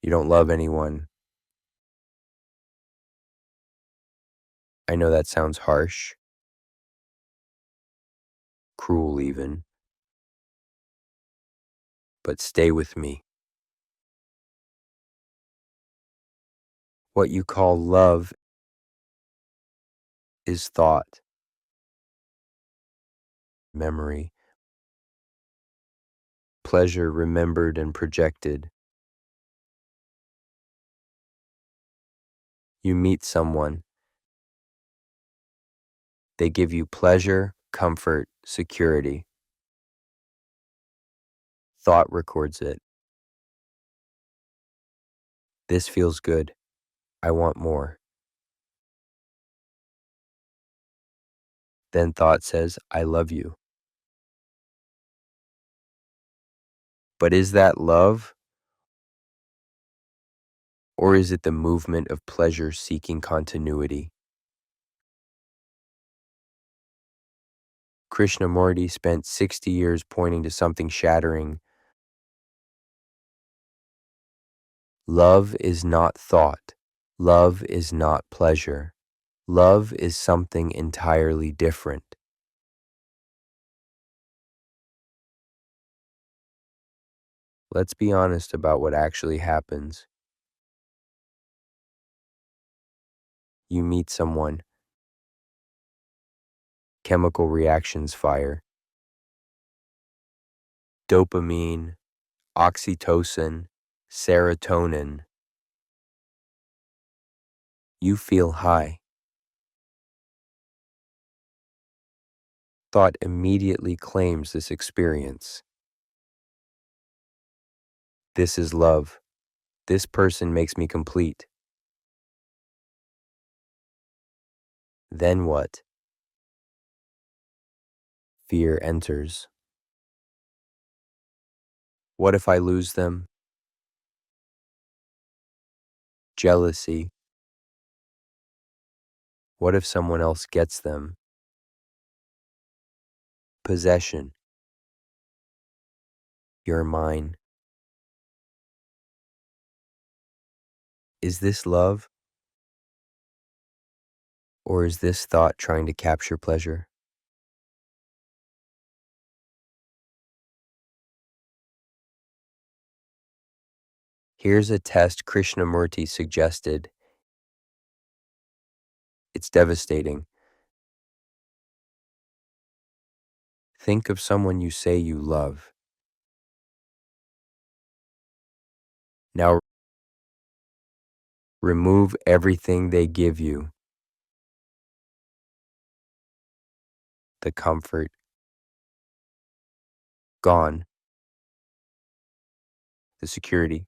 You don't love anyone. I know that sounds harsh, cruel even, but stay with me. What you call love is thought, memory, pleasure remembered and projected. You meet someone, they give you pleasure, comfort, security. Thought records it. This feels good. I want more. Then thought says, I love you. But is that love? Or is it the movement of pleasure seeking continuity? Krishnamurti spent 60 years pointing to something shattering. Love is not thought. Love is not pleasure. Love is something entirely different. Let's be honest about what actually happens. You meet someone. Chemical reactions fire. Dopamine, oxytocin, serotonin. You feel high. Thought immediately claims this experience. This is love. This person makes me complete. Then what? Fear enters. What if I lose them? Jealousy. What if someone else gets them? Possession. You're mine. Is this love? Or is this thought trying to capture pleasure? Here's a test Krishnamurti suggested. It's devastating. Think of someone you say you love. Now remove everything they give you. The comfort. Gone. The security.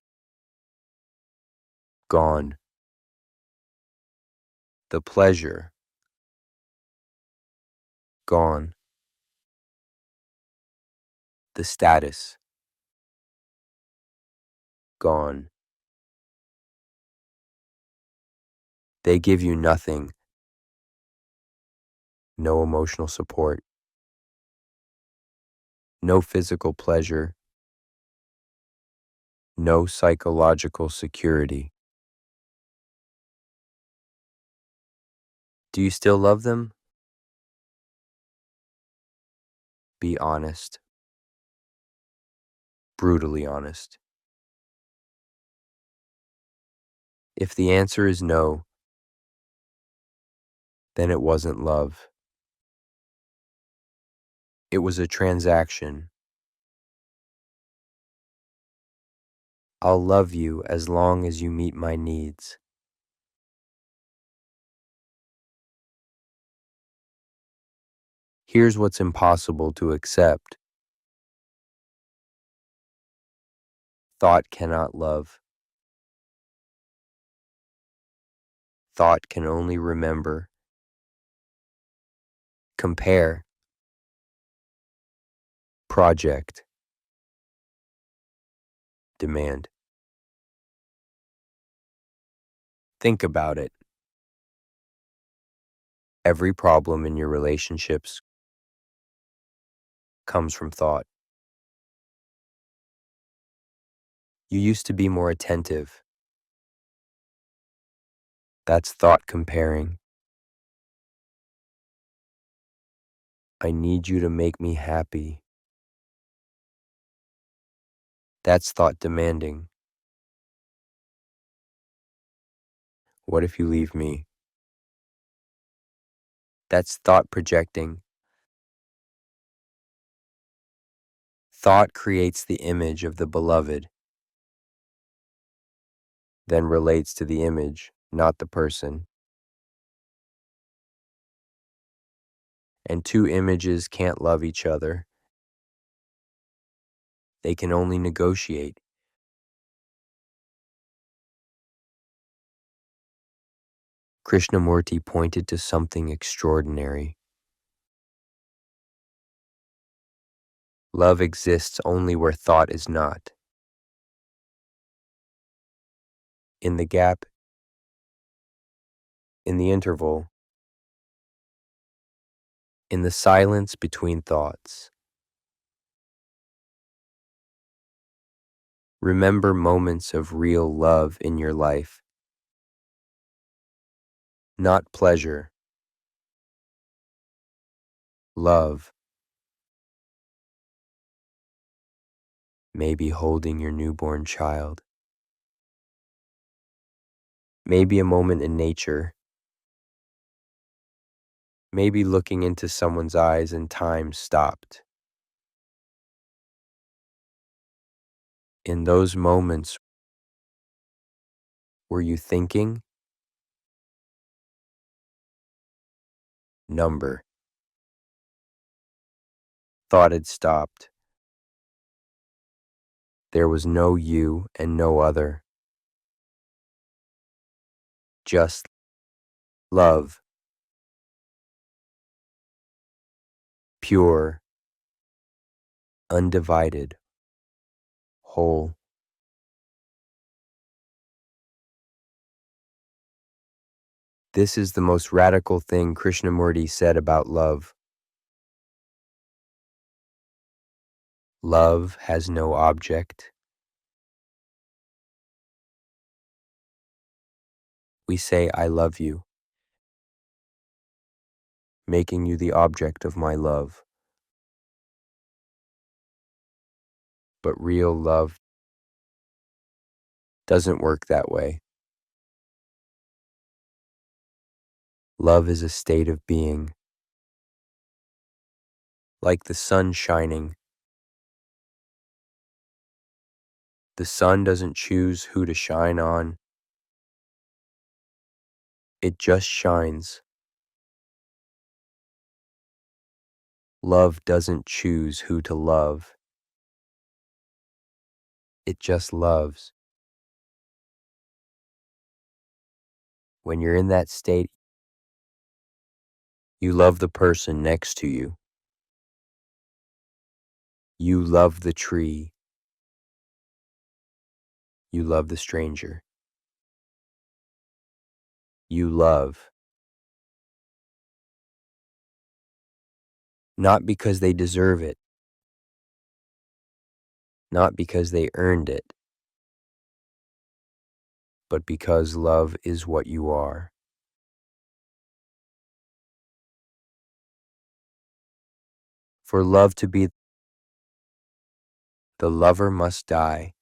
Gone. The pleasure. Gone. The status. Gone. They give you nothing. No emotional support. No physical pleasure. No psychological security. Do you still love them? Be honest. Brutally honest. If the answer is no, then it wasn't love. It was a transaction. I'll love you as long as you meet my needs. Here's what's impossible to accept. Thought cannot love. Thought can only remember. Compare. Project. Demand. Think about it. Every problem in your relationships comes from thought. You used to be more attentive. That's thought comparing. I need you to make me happy. That's thought demanding. What if you leave me? That's thought projecting. Thought creates the image of the beloved, then relates to the image, not the person. And two images can't love each other. They can only negotiate. Krishnamurti pointed to something extraordinary. Love exists only where thought is not. In the gap, in the interval, in the silence between thoughts. Remember moments of real love in your life. Not pleasure. Love. Maybe holding your newborn child. Maybe a moment in nature. Maybe looking into someone's eyes and time stopped. In those moments, were you thinking? Number. Thought had stopped. There was no you and no other. Just love. Pure. Undivided. Whole. This is the most radical thing Krishnamurti said about love. Love has no object. We say, I love you, making you the object of my love. But real love doesn't work that way. Love is a state of being. Like the sun shining. The sun doesn't choose who to shine on. It just shines. Love doesn't choose who to love. It just loves. When you're in that state, you love the person next to you. You love the tree. You love the stranger. You love. Not because they deserve it. Not because they earned it. But because love is what you are. For love to be, the lover must die.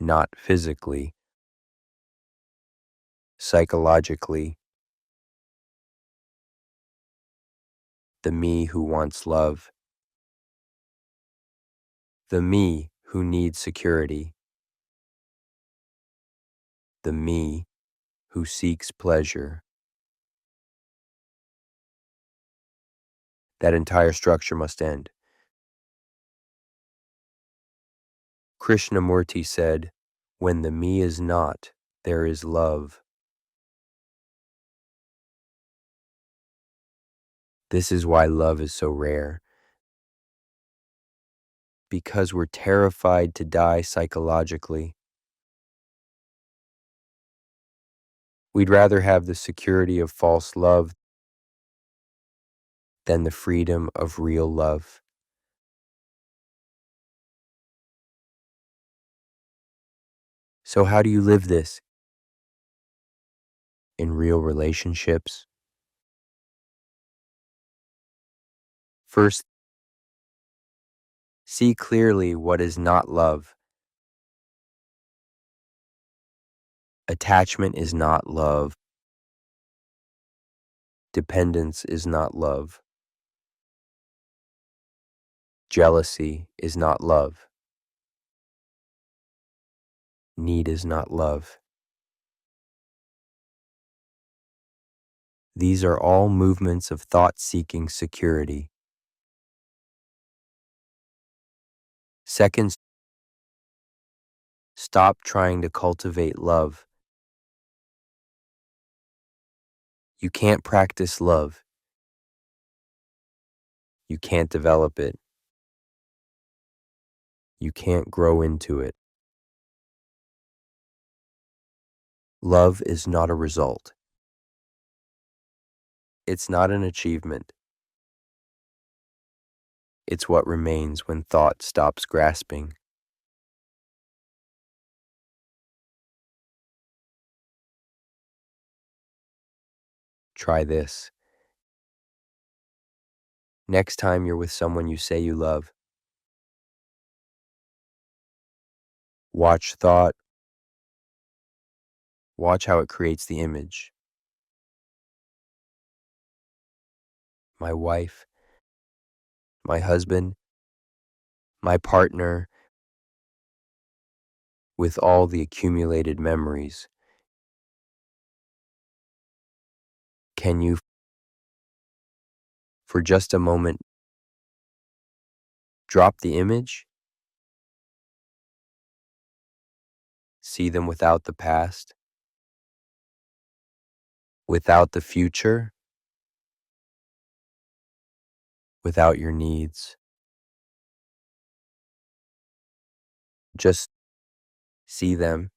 Not physically. Psychologically. The me who wants love. The me who needs security. The me who seeks pleasure. That entire structure must end. Krishnamurti said, when the me is not, there is love. This is why love is so rare. Because we're terrified to die psychologically. We'd rather have the security of false love than the freedom of real love. So how do you live this in real relationships? First, see clearly what is not love. Attachment is not love. Dependence is not love. Jealousy is not love. Need is not love. These are all movements of thought-seeking security. Second, stop trying to cultivate love. You can't practice love. You can't develop it. You can't grow into it. Love is not a result. It's not an achievement. It's what remains when thought stops grasping. Try this. Next time you're with someone you say you love, watch thought, watch how it creates the image. My wife, my husband, my partner, with all the accumulated memories. Can you, for just a moment, drop the image? See them without the past, without the future, without your needs. Just see them.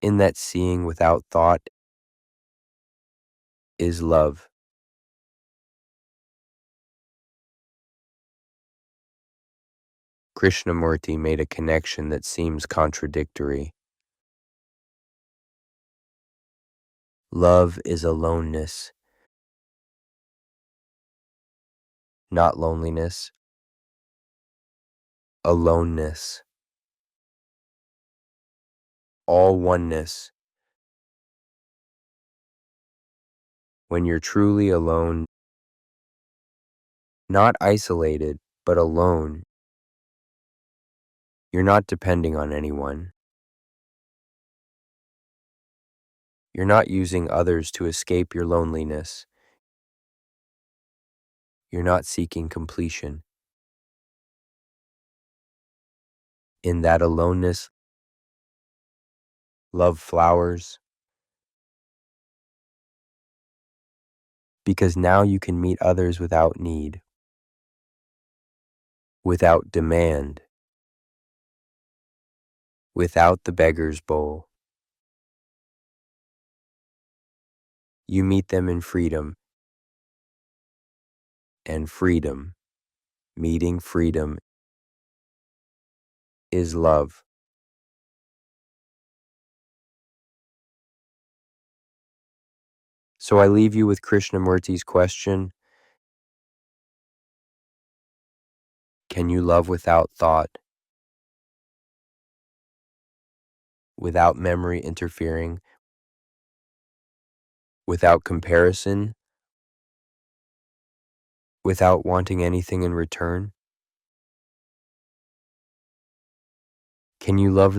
In that seeing without thought is love. Krishnamurti made a connection that seems contradictory. Love is aloneness, not loneliness. Aloneness. All-one-ness. When you're truly alone, not isolated, but alone, you're not depending on anyone. You're not using others to escape your loneliness. You're not seeking completion. In that aloneness, love flowers, because now you can meet others without need, without demand, without the beggar's bowl. You meet them in freedom, and freedom, meeting freedom, is love. So I leave you with Krishnamurti's question: can you love without thought, without memory interfering, without comparison, without wanting anything in return? Can you love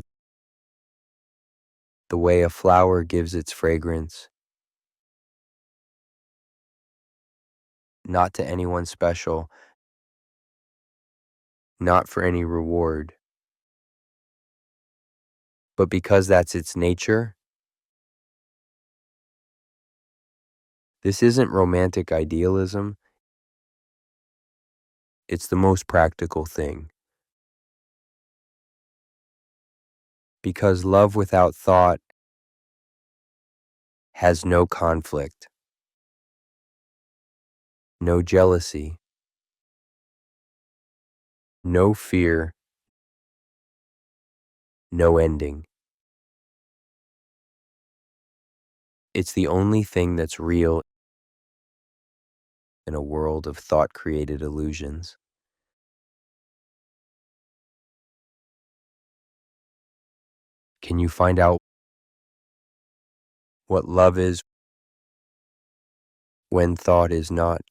the way a flower gives its fragrance, not to anyone special, not for any reward, but because that's its nature? This isn't romantic idealism, it's the most practical thing. Because love without thought has no conflict, no jealousy, no fear, no ending. It's the only thing that's real in a world of thought-created illusions. Can you find out what love is when thought is not